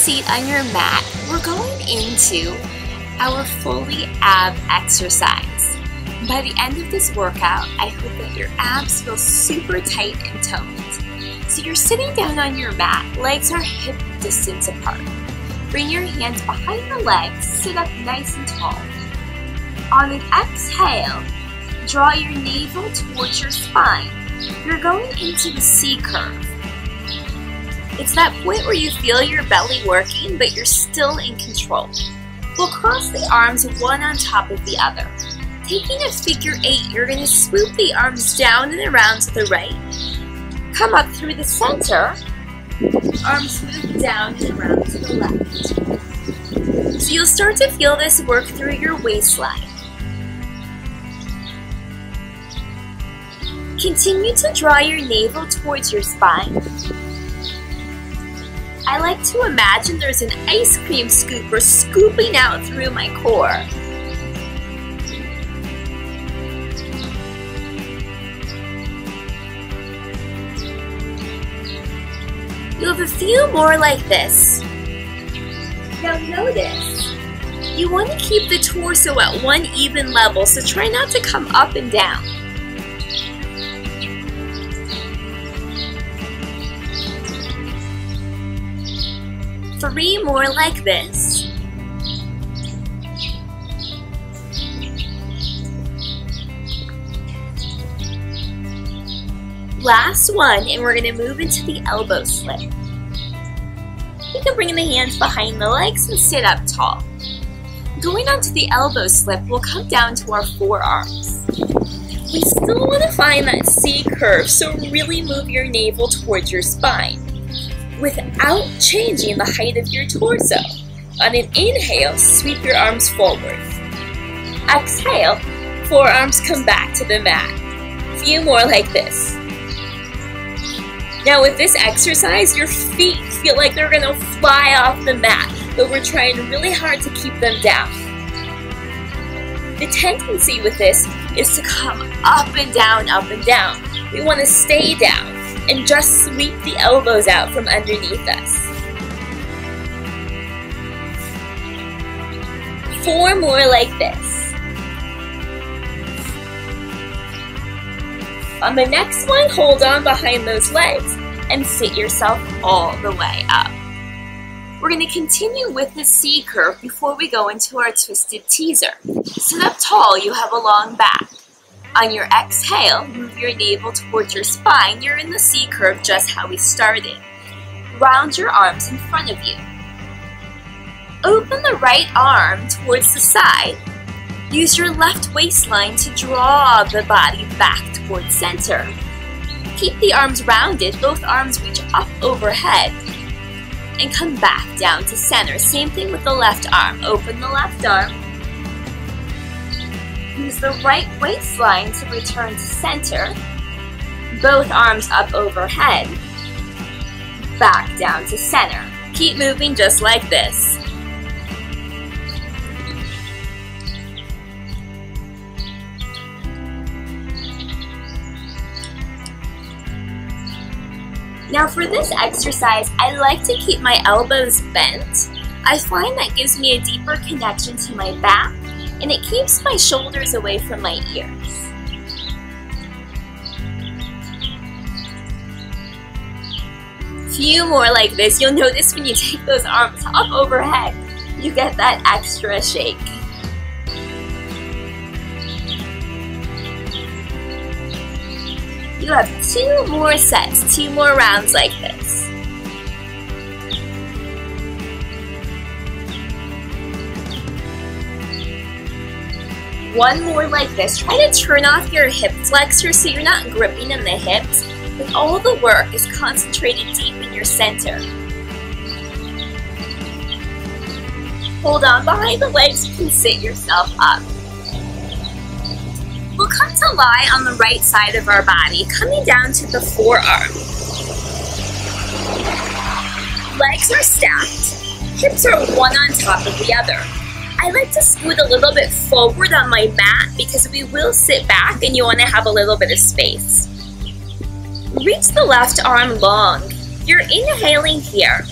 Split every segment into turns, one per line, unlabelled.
seat on your mat, we're going into our fully ab exercise. By the end of this workout, I hope that your abs feel super tight and toned. So you're sitting down on your mat, legs are hip distance apart. Bring your hands behind the legs, sit up nice and tall. On an exhale, draw your navel towards your spine. You're going into the C curve. It's that point where you feel your belly working, but you're still in control. We'll cross the arms one on top of the other. Taking a figure 8, you're going to swoop the arms down and around to the right. Come up through the center. Arms move down and around to the left. So you'll start to feel this work through your waistline. Continue to draw your navel towards your spine. I like to imagine there's an ice cream scooper scooping out through my core. You have a few more like this. Now notice, you want to keep the torso at one even level, so try not to come up and down. Three more like this. Last one, and we're going to move into the elbow slip. You can bring the hands behind the legs and sit up tall. Going onto the elbow slip, we'll come down to our forearms. We still want to find that C curve, so really move your navel towards your spine without changing the height of your torso. On an inhale, sweep your arms forward. Exhale, forearms come back to the mat. A few more like this. Now with this exercise, your feet feel like they're gonna fly off the mat, but we're trying really hard to keep them down. The tendency with this is to come up and down, up and down. We wanna stay down and just sweep the elbows out from underneath us. 4 more like this. On the next one, hold on behind those legs and sit yourself all the way up. We're going to continue with the C curve before we go into our twisted teaser. Sit up tall, you have a long back. On your exhale, move your navel towards your spine. You're in the C curve just how we started. Round your arms in front of you. Open the right arm towards the side. Use your left waistline to draw the body back towards center. Keep the arms rounded, both arms reach up overhead. And come back down to center. Same thing with the left arm. Open the left arm. Use the right waistline to return to center. Both arms up overhead. Back down to center. Keep moving just like this. Now for this exercise, I like to keep my elbows bent. I find that gives me a deeper connection to my back, and it keeps my shoulders away from my ears. Few more like this. You'll notice when you take those arms up overhead, you get that extra shake. You have 2 more sets, 2 more rounds like this. One more like this. Try to turn off your hip flexor so you're not gripping in the hips, but all the work is concentrated deep in your center. Hold on behind the legs, you can sit yourself up. We'll come to lie on the right side of our body, coming down to the forearm. Legs are stacked, hips are one on top of the other. I like to scoot a little bit forward on my mat because we will sit back and you want to have a little bit of space. Reach the left arm long. You're inhaling here.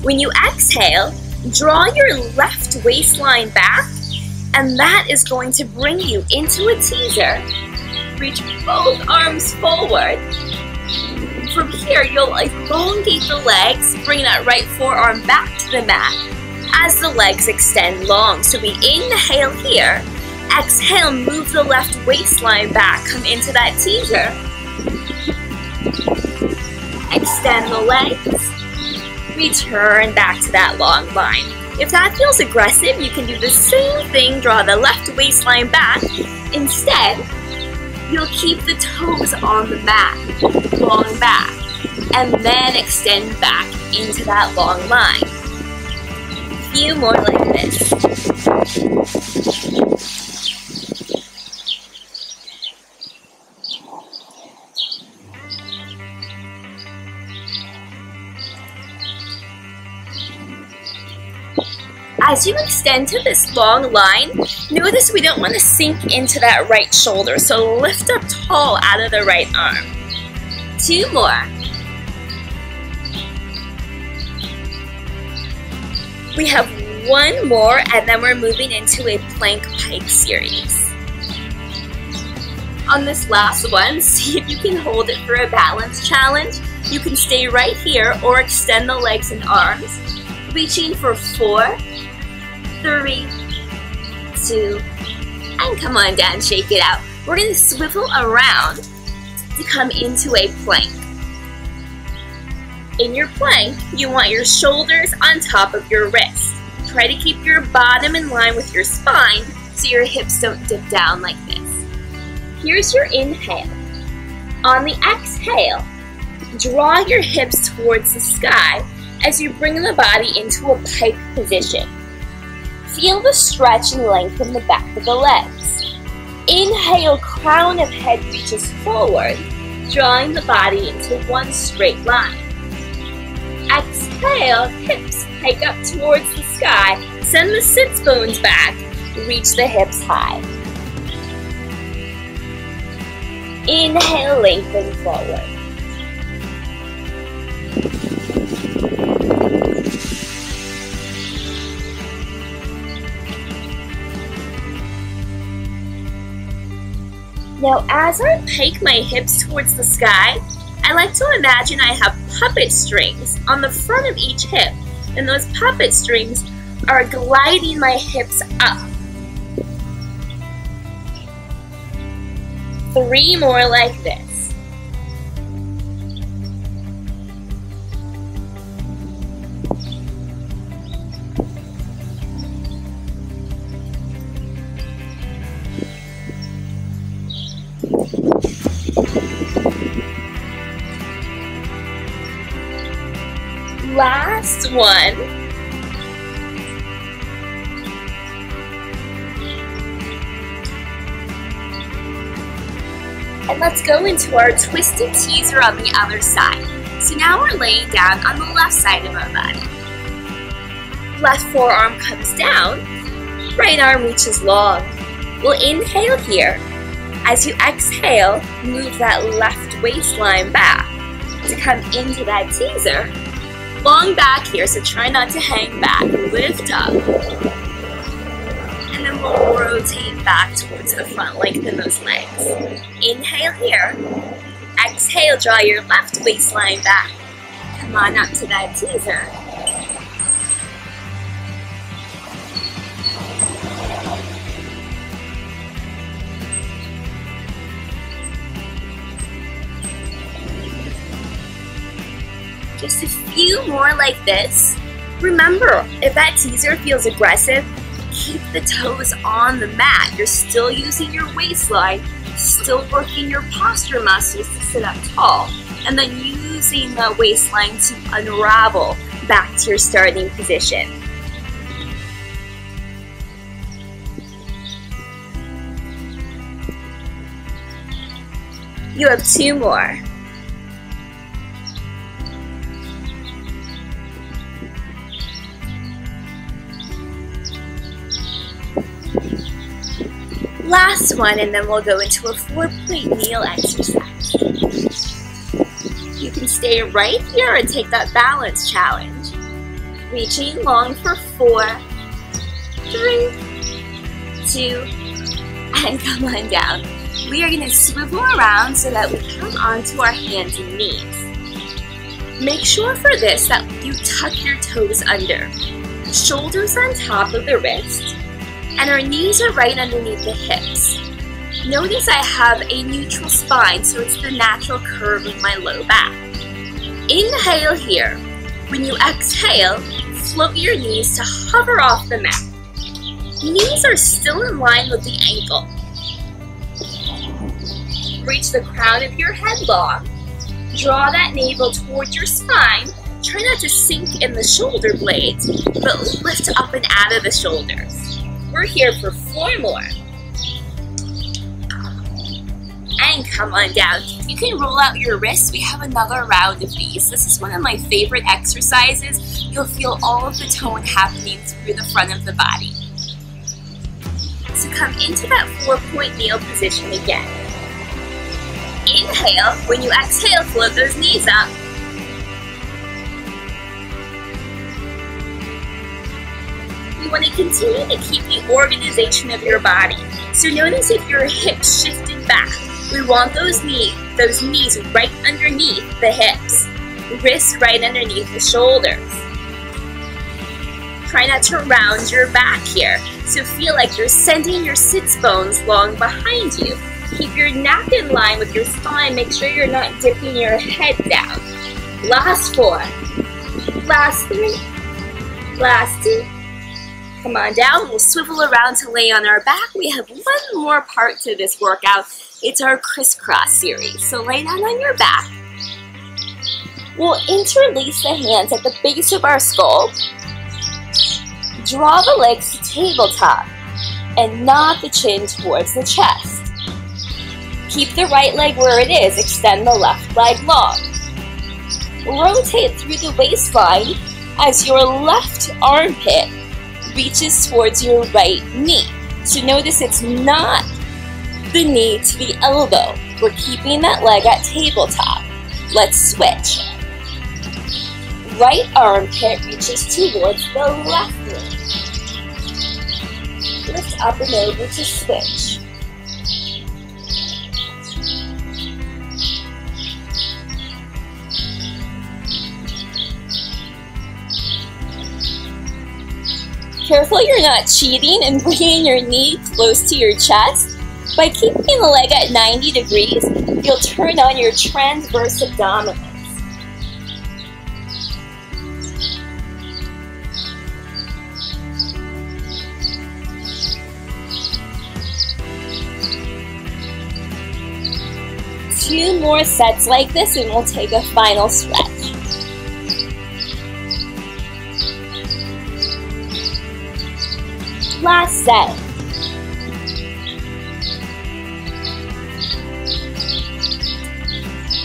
When you exhale, draw your left waistline back, and that is going to bring you into a teaser. Reach both arms forward. From here, you'll elongate the legs, bring that right forearm back to the mat as the legs extend long. So we inhale here, exhale, move the left waistline back, come into that teaser. Extend the legs, return back to that long line. If that feels aggressive, you can do the same thing, draw the left waistline back. Instead, you'll keep the toes on the mat, long back, and then extend back into that long line. A few more like this. As you extend to this long line, notice we don't want to sink into that right shoulder, so lift up tall out of the right arm. 2 more. We have 1 more, and then we're moving into a plank pike series. On this last one, see if you can hold it for a balance challenge. You can stay right here or extend the legs and arms, reaching for 4, 3, 2, and come on down, shake it out. We're going to swivel around to come into a plank. In your plank, you want your shoulders on top of your wrist. Try to keep your bottom in line with your spine so your hips don't dip down like this. Here's your inhale. On the exhale, draw your hips towards the sky as you bring the body into a pike position. Feel the stretch and lengthen the back of the legs. Inhale, crown of head reaches forward, drawing the body into one straight line. Exhale, hips hike up towards the sky. Send the sits bones back. Reach the hips high. Inhale, lengthen forward. Now, as I pike my hips towards the sky, I like to imagine I have puppet strings on the front of each hip, and those puppet strings are gliding my hips up. 3 more like this. Last one. And let's go into our twisted teaser on the other side. So now we're laying down on the left side of our body. Left forearm comes down, right arm reaches long. We'll inhale here. As you exhale, move that left waistline back to come into that teaser. Long back here, so try not to hang back. Lift up. And then we'll rotate back towards the front, lengthen those legs. Inhale here. Exhale, draw your left waistline back. Come on up to that teaser. Just a few more like this. Remember, if that teaser feels aggressive, keep the toes on the mat. You're still using your waistline, still working your posture muscles to sit up tall, and then using the waistline to unravel back to your starting position. You have 2 more. Last one, and then we'll go into a 4-point kneel exercise. You can stay right here and take that balance challenge. Reaching long for 4, 3, 2, and come on down. We are going to swivel around so that we come onto our hands and knees. Make sure for this that you tuck your toes under. Shoulders on top of the wrist, and our knees are right underneath the hips. Notice I have a neutral spine, so it's the natural curve of my low back. Inhale here. When you exhale, float your knees to hover off the mat. Knees are still in line with the ankle. Reach the crown of your head long. Draw that navel towards your spine. Try not to sink in the shoulder blades, but lift up and out of the shoulders. We're here for 4 more. And come on down. You can roll out your wrists. We have another round of these. This is one of my favorite exercises. You'll feel all of the tone happening through the front of the body. So come into that 4-point kneel position again. Inhale. When you exhale, float those knees up. You want to continue to keep the organization of your body. So notice if your hips shifted back. We want those knees right underneath the hips. Wrists right underneath the shoulders. Try not to round your back here. So feel like you're sending your sits bones long behind you. Keep your neck in line with your spine. Make sure you're not dipping your head down. Last 4. Last 3. Last 2. Come on down. We'll swivel around to lay on our back. We have one more part to this workout. It's our crisscross series. So lay down on your back. We'll interlace the hands at the base of our skull. Draw the legs to tabletop and nod the chin towards the chest. Keep the right leg where it is. Extend the left leg long. Rotate through the waistline as your left armpit reaches towards your right knee. So notice it's not the knee to the elbow. We're keeping that leg at tabletop. Let's switch. Right armpit reaches towards the left knee. Lift up and over to switch. Careful you're not cheating and bringing your knee close to your chest. By keeping the leg at 90 degrees, you'll turn on your transverse abdominals. Two more sets like this and we'll take a final stretch. Last set.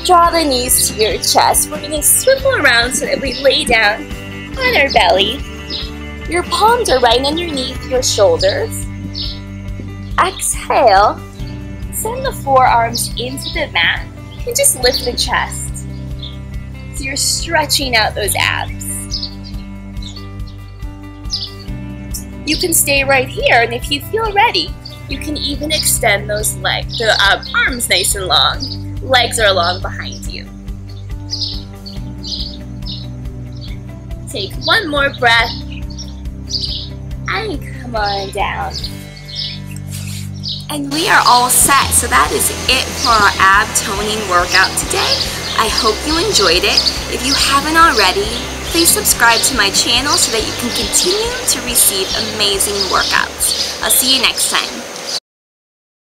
Draw the knees to your chest. We're going to swivel around so that we lay down on our belly. Your palms are right underneath your shoulders. Exhale. Send the forearms into the mat and just lift the chest. So you're stretching out those abs. You can stay right here, and if you feel ready, you can even extend those legs, the arms nice and long. Legs are long behind you. Take one more breath, and come on down. And we are all set, so that is it for our ab toning workout today. I hope you enjoyed it. If you haven't already, please subscribe to my channel so that you can continue to receive amazing workouts. I'll see you next time.